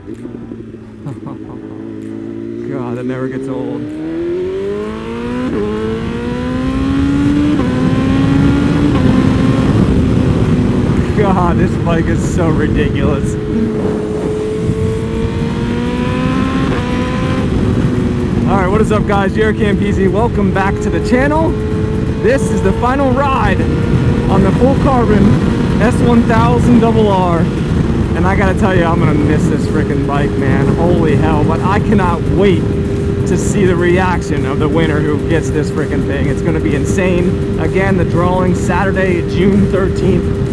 God, that never gets old. God, this bike is so ridiculous. Alright, what is up guys? JaretCampisi. Welcome back to the channel. This is the final ride on the full carbon S1000RR. And I gotta tell you, I'm gonna miss this freaking bike, man. Holy hell. But I cannot wait to see the reaction of the winner who gets this freaking thing. It's gonna be insane. Again, the drawing Saturday, June 13th.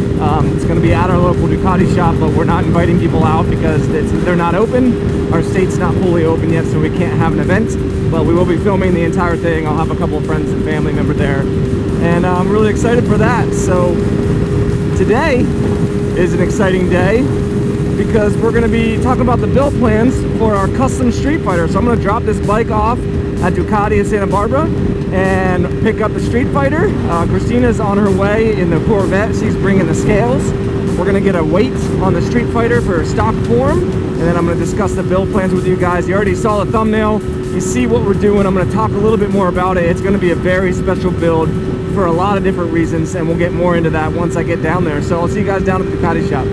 It's going to be at our local Ducati shop, but we're not inviting people out because they're not open. Our state's not fully open yet, so we can't have an event. But we will be filming the entire thing. I'll have a couple of friends and family members there. And I'm really excited for that. So today is an exciting day because we're going to be talking about the build plans for our custom Streetfighter. So I'm going to drop this bike off at Ducati in Santa Barbara and pick up the Streetfighter. Christina's on her way in the Corvette. She's bringing the scales. We're gonna get a weight on the Streetfighter for stock form, and then I'm gonna discuss the build plans with you guys. You already saw the thumbnail. You see what we're doing. I'm gonna talk a little bit more about it. It's gonna be a very special build for a lot of different reasons, and we'll get more into that once I get down there. So I'll see you guys down at the Ducati shop.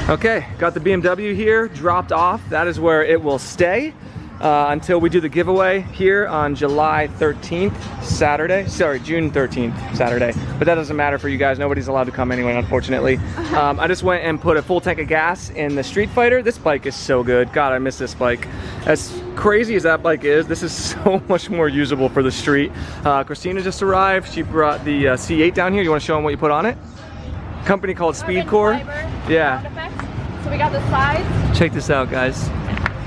Okay, got the BMW here, dropped off. That is where it will stay. Until we do the giveaway here on July 13th, Saturday. Sorry, June 13th, Saturday. But that doesn't matter for you guys. Nobody's allowed to come anyway, unfortunately. I just went and put a full tank of gas in the Streetfighter. This bike is so good. God, I miss this bike. As crazy as that bike is, this is so much more usable for the street. Christina just arrived. She brought the C8 down here. You want to show them what you put on it? Company called Speedcore. Yeah. So we got the sides. Check this out, guys.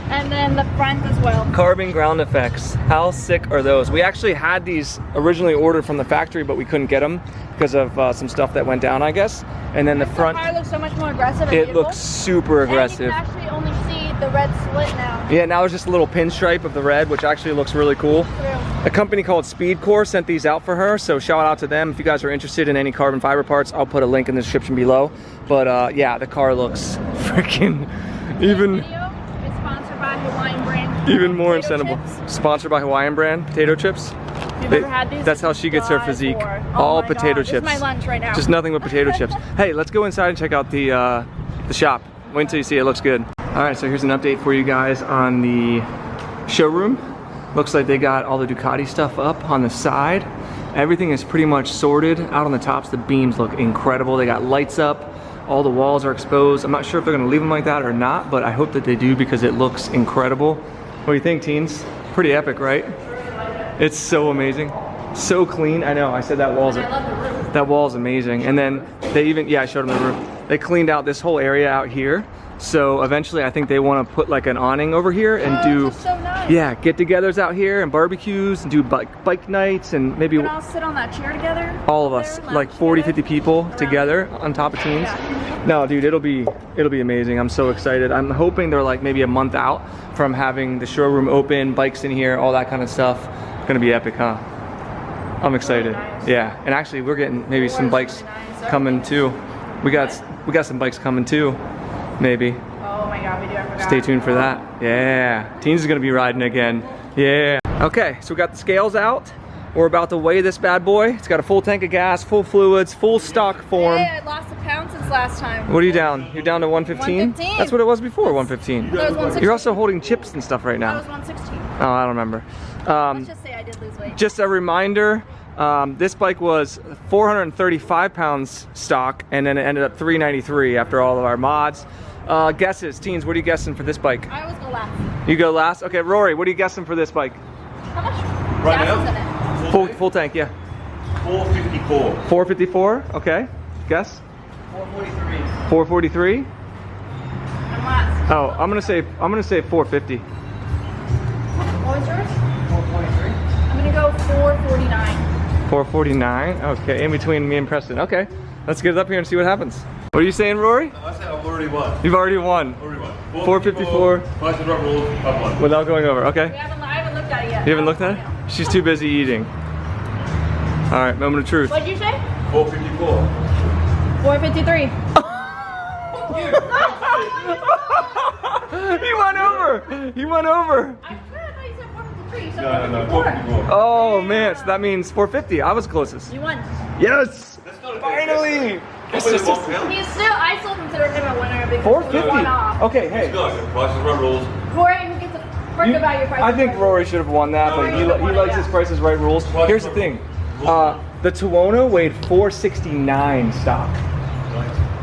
And then the front as well. Carbon ground effects. How sick are those? We actually had these originally ordered from the factory, but we couldn't get them because of some stuff that went down, I guess. And then the front. The car looks so much more aggressive. It looks super aggressive. And you can actually only see the red slit now. Yeah, now it's just a little pinstripe of the red, which actually looks really cool. A company called Speedcore sent these out for her, so shout out to them. If you guys are interested in any carbon fiber parts, I'll put a link in the description below. But yeah, the car looks freaking even. Hawaiian brand. Even more incredible. Sponsored by Hawaiian brand potato chips. You've ever had these? That's how she gets her physique. All potato chips. This is my lunch right now. Just nothing but potato chips. Hey, let's go inside and check out the shop. Wait until you see it. It looks good. All right, so here's an update for you guys on the showroom. Looks like they got all the Ducati stuff up on the side. Everything is pretty much sorted out on the tops. The beams look incredible. They got lights up. All the walls are exposed. I'm not sure if they're gonna leave them like that or not, but I hope that they do because it looks incredible. What do you think, teens? Pretty epic, right? It's so amazing. So clean. I know, I said that wall's amazing. And then they even, yeah, I showed them the roof. They cleaned out this whole area out here. So eventually I think they want to put like an awning over here and do, so nice. Yeah, get-togethers out here and barbecues and do bike nights and maybe we can all sit on that chair together. All of us, like 40, 50 people together on top of teens. Yeah. No, dude, it'll be amazing. I'm so excited. I'm hoping they're like maybe a month out from having the showroom open, bikes in here, all that kind of stuff. Gonna be epic, huh? I'm excited. Really nice. Yeah, and actually we're getting maybe some bikes really nice. Coming too. We got some bikes coming too. Maybe. Oh my God, we do. I forgot. Stay tuned for that. Yeah, Teens is gonna be riding again. Yeah. Okay, so we got the scales out. We're about to weigh this bad boy. It's got a full tank of gas, full fluids, full stock form. Hey, I lost a pound since last time. What are you down? You're down to 115? 115. That's what it was before, 115. No, it was 116. You're also holding chips and stuff right now. I was 116. Oh, I don't remember. Let's just say I did lose weight. Just a reminder, this bike was 435 pounds stock, and then it ended up 393 after all of our mods. Guesses, teens, what are you guessing for this bike? I always go last. You go last? Okay, Rory, what are you guessing for this bike? How much right gas now? is in it? Full tank, yeah. 454. 454, okay. Guess? 443. 443? I'm last. Oh, I'm gonna say 450. What was yours? 443. I'm gonna go 449. 449, okay, in between me and Preston. Okay, let's get it up here and see what happens. What are you saying, Rory? I said I've already won. You've already won. Already won. 454. Vice the drum rules, I've won. Without going over, okay. I haven't looked at it yet. You haven't looked at it? She's too busy eating. All right, moment of truth. What'd you say? 454. 453. You over. He went over. I swear I thought you said 453. You said No, 454. Oh man, so that means 450. I was closest. You won. Yes. That's not a Finally. It's just a He's still, I still consider him a winner because 450. he won off. Okay, hey. Prices right rules. Rory, who gets a forget about your price. I think Rory should have won that, but he likes his Price is Right rules. Here's the thing. The Tuono weighed 469 stock.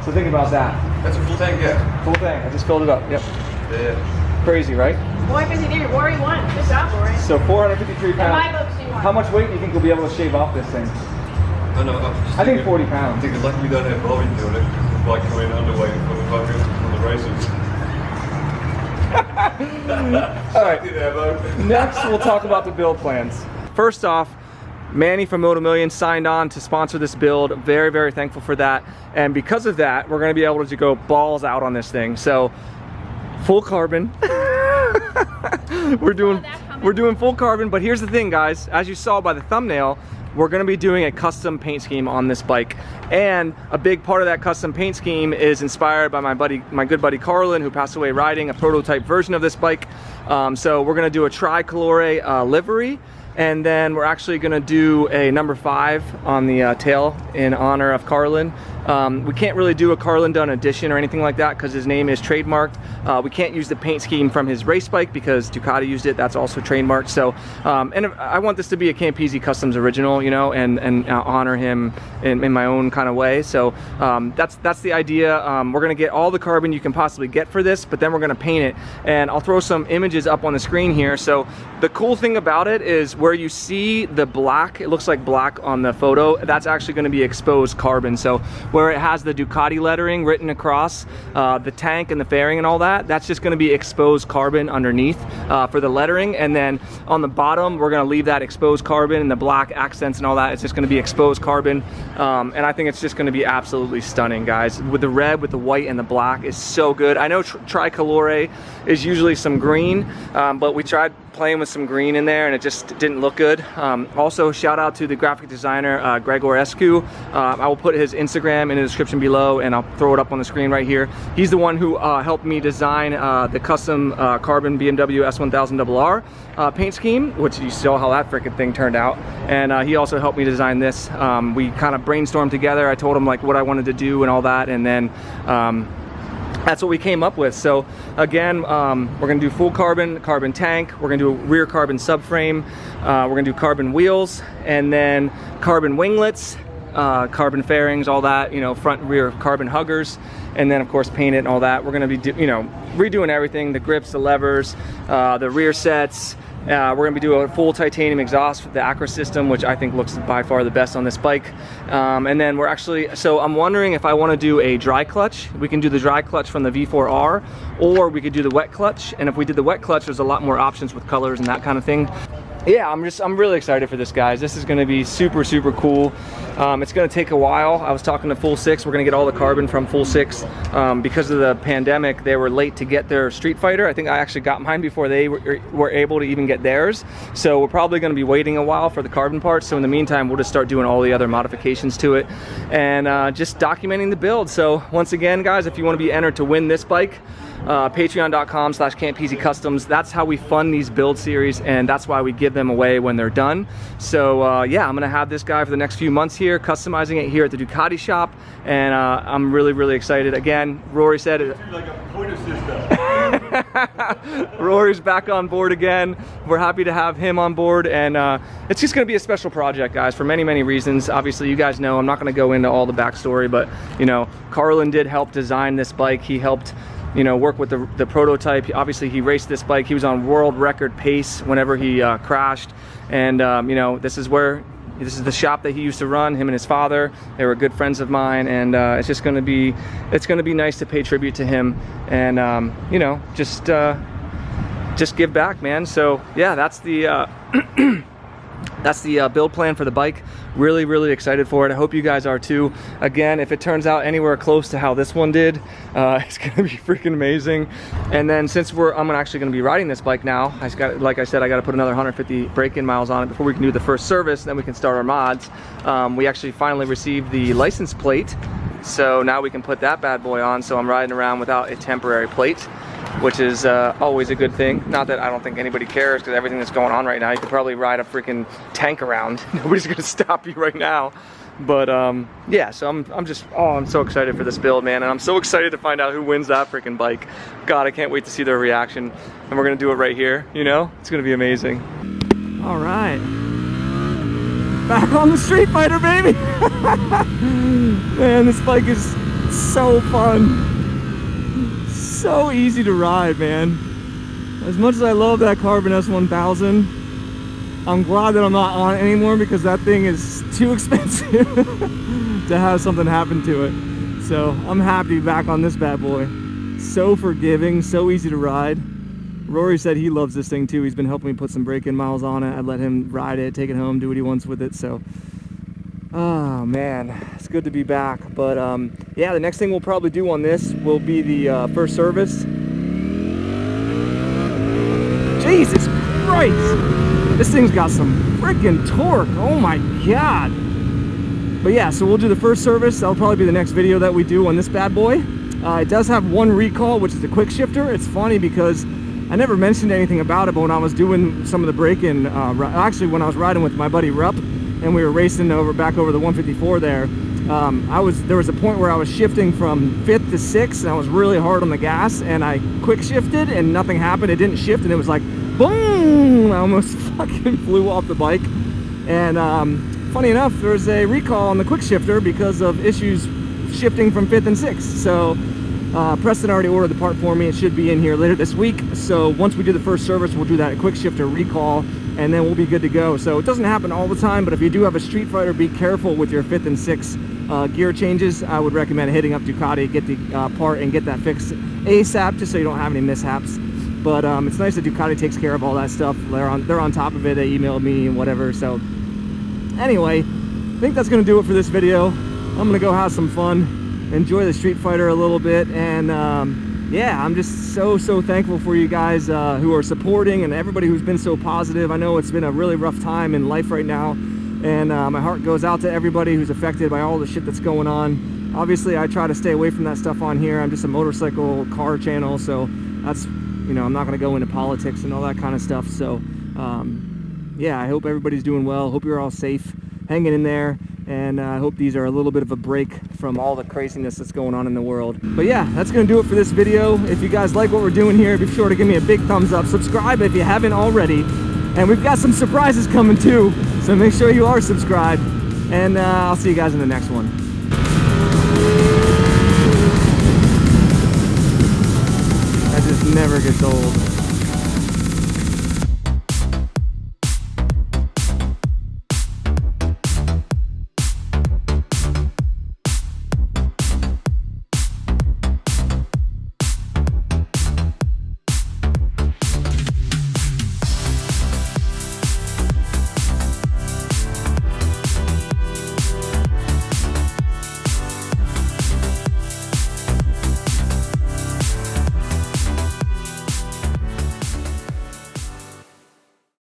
So think about that. That's a full tank, yeah. Full thing. I just filled it up. Yep. Yeah. Crazy, right? Boy, because he did. Rory won. Good job, Rory. So 453 In my pounds. books, you won. How much weight do you think we'll be able to shave off this thing? No, I think 40 pounds. I think it's lucky we don't have Bobby doing it. It's like coming in underweight for the fucking for the races. All right. Next, we'll talk about the build plans. First off, Manny from Moto Million signed on to sponsor this build. Very, very thankful for that. And because of that, we're going to be able to go balls out on this thing. So, full carbon. We're doing full carbon. But here's the thing, guys. As you saw by the thumbnail, we're going to be doing a custom paint scheme on this bike, and a big part of that custom paint scheme is inspired by my good buddy Carlin, who passed away riding a prototype version of this bike. So we're going to do a tricolore livery, and then we're actually going to do a number 5 on the tail in honor of Carlin. We can't really do a Carlin done edition or anything like that because his name is trademarked. We can't use the paint scheme from his race bike because Ducati used it. That's also trademarked. So, and I want this to be a Campisi Customs original, you know, and honor him in my own kind of way. So that's the idea. We're gonna get all the carbon you can possibly get for this, but then we're gonna paint it. And I'll throw some images up on the screen here. So the cool thing about it is where you see the black, it looks like black on the photo, that's actually gonna be exposed carbon. So where it has the Ducati lettering written across the tank and the fairing and all that, that's just going to be exposed carbon underneath for the lettering. And then on the bottom, we're going to leave that exposed carbon, and the black accents and all that, it's just going to be exposed carbon. And I think it's just going to be absolutely stunning, guys. With the red, with the white, and the black is so good. I know tricolore is usually some green, but we tried playing with some green in there and it just didn't look good. Also, shout out to the graphic designer Gregor Escu. I will put his Instagram in the description below, and I'll throw it up on the screen right here. He's the one who helped me design the custom carbon BMW S1000RR paint scheme, which you saw how that freaking thing turned out. And he also helped me design this. We kind of brainstormed together. I told him like what I wanted to do and all that, and then that's what we came up with. So again, we're gonna do full carbon tank, we're gonna do a rear carbon subframe, we're gonna do carbon wheels, and then carbon winglets, carbon fairings, all that, you know, front and rear carbon huggers, and then of course paint it and all that. We're gonna be redoing everything, the grips, the levers, the rear sets. We're going to be doing a full titanium exhaust with the Acra system, which I think looks by far the best on this bike. And then we're actually, so I'm wondering if I want to do a dry clutch. We can do the dry clutch from the V4R, or we could do the wet clutch. And if we did the wet clutch, there's a lot more options with colors and that kind of thing. Yeah, I'm really excited for this, guys. This is going to be super, super cool. It's going to take a while. I was talking to Full 6. We're going to get all the carbon from Full 6. Because of the pandemic, they were late to get their Streetfighter. I think I actually got mine before they were able to even get theirs. So we're probably going to be waiting a while for the carbon parts. So in the meantime, we'll just start doing all the other modifications to it and just documenting the build. So once again, guys, if you want to be entered to win this bike, patreon.com/Campisi Customs. That's how we fund these build series, and that's why we give them away when they're done. So yeah, I'm gonna have this guy for the next few months here, customizing it here at the Ducati shop, and I'm really, really excited. Again, Rory said it. Like a point system. Rory's back on board again. We're happy to have him on board, and it's just gonna be a special project, guys, for many, many reasons. Obviously, you guys know I'm not gonna go into all the backstory, but you know, Carlin did help design this bike. He helped, you know, work with the prototype. Obviously, he raced this bike. He was on world record pace whenever he crashed. And you know, this is the shop that he used to run, him and his father. They were good friends of mine, and it's just gonna be nice to pay tribute to him, and you know, just give back, man. So yeah, that's the that's the build plan for the bike. Really, really excited for it. I hope you guys are too. Again, if it turns out anywhere close to how this one did, it's gonna be freaking amazing. And then since I'm actually gonna be riding this bike now, like I said, I gotta put another 150 break-in miles on it before we can do the first service, then we can start our mods. We actually finally received the license plate, so now we can put that bad boy on, so I'm riding around without a temporary plate. which is always a good thing. Not that I don't think anybody cares, because everything that's going on right now, you could probably ride a freaking tank around. Nobody's gonna stop you right now. But yeah, so I'm so excited for this build, man, and I'm so excited to find out who wins that freaking bike. God, I can't wait to see their reaction, and we're gonna do it right here. You know, it's gonna be amazing. All right, back on the Streetfighter, baby. Man, this bike is so fun, so easy to ride, man. As much as I love that Carbon S1000, I'm glad that I'm not on it anymore, because that thing is too expensive to have something happen to it. So I'm happy to be back on this bad boy. So forgiving, so easy to ride. Rory said he loves this thing too. He's been helping me put some break-in miles on it. I'd let him ride it, take it home, do what he wants with it. So, oh man, it's good to be back. But yeah, the next thing we'll probably do on this will be the first service. Jesus Christ! This thing's got some freaking torque. Oh my God. But yeah, so we'll do the first service. That'll probably be the next video that we do on this bad boy. It does have one recall, which is the quick shifter. It's funny because I never mentioned anything about it, but when I was doing some of the break-in, actually when I was riding with my buddy Rupp, and we were racing back over the 154 there, there was a point where I was shifting from 5th to 6th, and I was really hard on the gas, and I quick shifted, and nothing happened. It didn't shift, and it was like, boom! I almost fucking flew off the bike. And funny enough, there's a recall on the quick shifter because of issues shifting from 5th and 6th. So Preston already ordered the part for me. It should be in here later this week. So once we do the first service, we'll do that quick shifter recall, and then we'll be good to go. So it doesn't happen all the time, but if you do have a Streetfighter, be careful with your 5th and 6th gear changes. I would recommend hitting up Ducati, get the part, and get that fixed ASAP, just so you don't have any mishaps. But it's nice that Ducati takes care of all that stuff. They're on top of it. They emailed me and whatever. So anyway, I think that's gonna do it for this video. I'm gonna go have some fun, enjoy the Streetfighter a little bit, and yeah, I'm just so thankful for you guys who are supporting, and everybody who's been so positive. I know it's been a really rough time in life right now, and my heart goes out to everybody who's affected by all the shit that's going on. Obviously, I try to stay away from that stuff on here. I'm just a motorcycle car channel, so that's, you know, I'm not going to go into politics and all that kind of stuff. So yeah, I hope everybody's doing well. Hope you're all safe, hanging in there, and I hope these are a little bit of a break from all the craziness that's going on in the world. But yeah, that's going to do it for this video. If you guys like what we're doing here, be sure to give me a big thumbs up. Subscribe if you haven't already. And we've got some surprises coming too, so make sure you are subscribed. And I'll see you guys in the next one. That just never gets old.